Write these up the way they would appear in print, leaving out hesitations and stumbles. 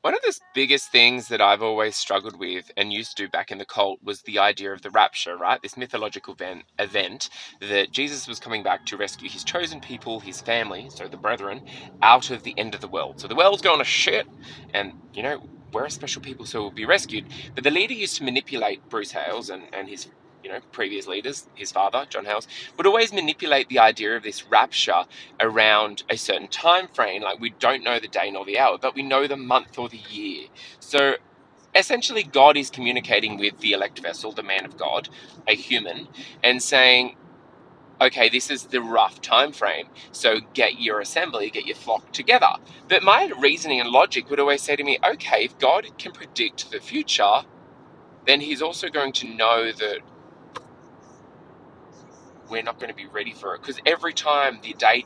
One of the biggest things that I've always struggled with and used to do back in the cult was the idea of the rapture, right? This mythological event that Jesus was coming back to rescue his chosen people, his family, so the brethren, out of the end of the world. So the world's going to shit, and, we're special people, so we'll be rescued. But the leader used to manipulate Bruce Hales and his previous leaders, his father, John Hales, would always manipulate the idea of this rapture around a certain time frame. Like, we don't know the day nor the hour, but we know the month or the year. So essentially, God is communicating with the elect vessel, the man of God, a human, and saying, okay, this is the rough time frame, so get your assembly, get your flock together. But my reasoning and logic would always say to me, okay, if God can predict the future, then he's also going to know that we're not going to be ready for it. Because every time the date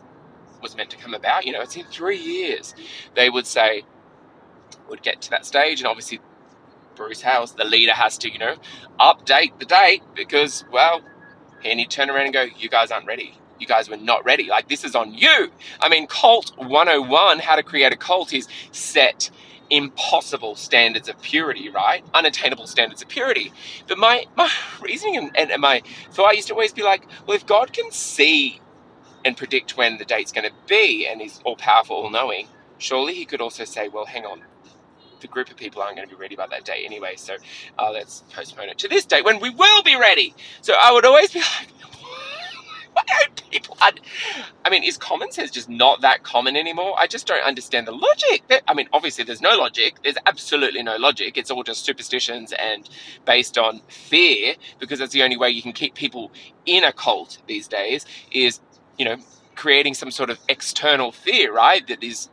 was meant to come about, it's in 3 years, they would say, would get to that stage, and obviously Bruce Hales, the leader, has to, update the date because, well, and he'd turn around and go, you guys aren't ready. You guys were not ready. Like, this is on you. I mean, Cult 101, how to create a cult, is set impossible standards of purity, right? Unattainable standards of purity. But my reasoning and my thought used to always be like, well, if God can see and predict when the date's going to be and he's all-powerful, all-knowing, surely he could also say, well, hang on, the group of people aren't going to be ready by that date anyway, so let's postpone it to this date when we will be ready. So I would always be like, why don't people... I mean, is common sense just not that common anymore? I just don't understand the logic. I mean, obviously there's no logic. There's absolutely no logic. It's all just superstitions and based on fear, because that's the only way you can keep people in a cult these days is, creating some sort of external fear, right? That is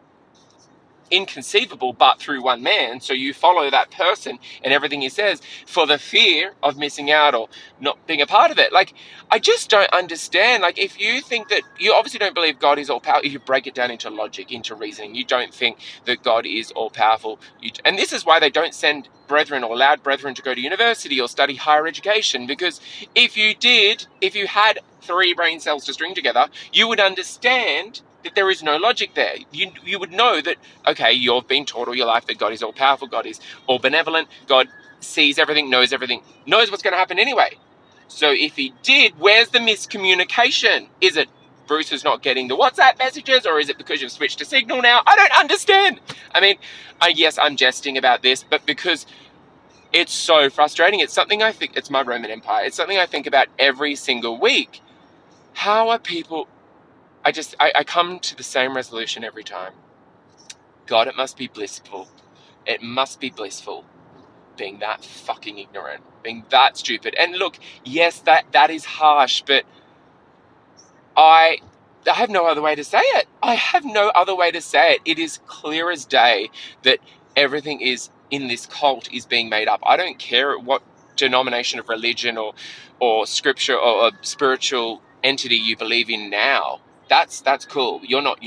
inconceivable but through one man, so you follow that person and everything he says for the fear of missing out or not being a part of it. Like, I just don't understand. Like, if you think that you obviously don't believe God is all powerful, if you break it down into logic, into reasoning, you don't think that God is all powerful, and this is why they don't send brethren or allowed brethren to go to university or study higher education, because if you had 3 brain cells to string together, you would understand that there is no logic there. You would know that, okay, you've been taught all your life that God is all powerful, God is all benevolent, God sees everything, knows what's going to happen anyway. So if he did, where's the miscommunication? Is it Bruce is not getting the WhatsApp messages, or is it because you've switched to Signal now? I don't understand. I mean, yes, I'm jesting about this, but because it's so frustrating. It's something I think, it's my Roman Empire. It's something I think about every single week. How are people... I come to the same resolution every time. God, it must be blissful. It must be blissful being that fucking ignorant, being that stupid. And look, yes, that is harsh, but I have no other way to say it. I have no other way to say it. It is clear as day that everything is in this cult is being made up. I don't care what denomination of religion or scripture or spiritual entity you believe in now. That's cool. You're not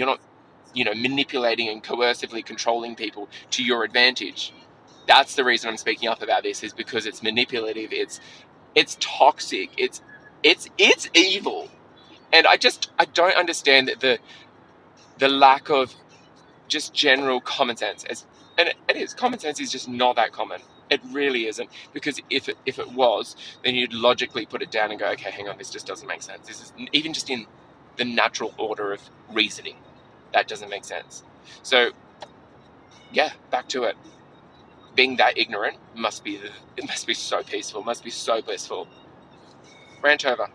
manipulating and coercively controlling people to your advantage. That's the reason I'm speaking up about this, is because it's manipulative, it's toxic, it's evil. And I don't understand the lack of just general common sense. And it is, common sense is just not that common. It really isn't, because if it was, then you'd logically put it down and go, okay, hang on, this just doesn't make sense. This is even just in the natural order of reasoning, that doesn't make sense. So yeah, back to it. Being that ignorant must be so peaceful, must be so blissful. Rant over.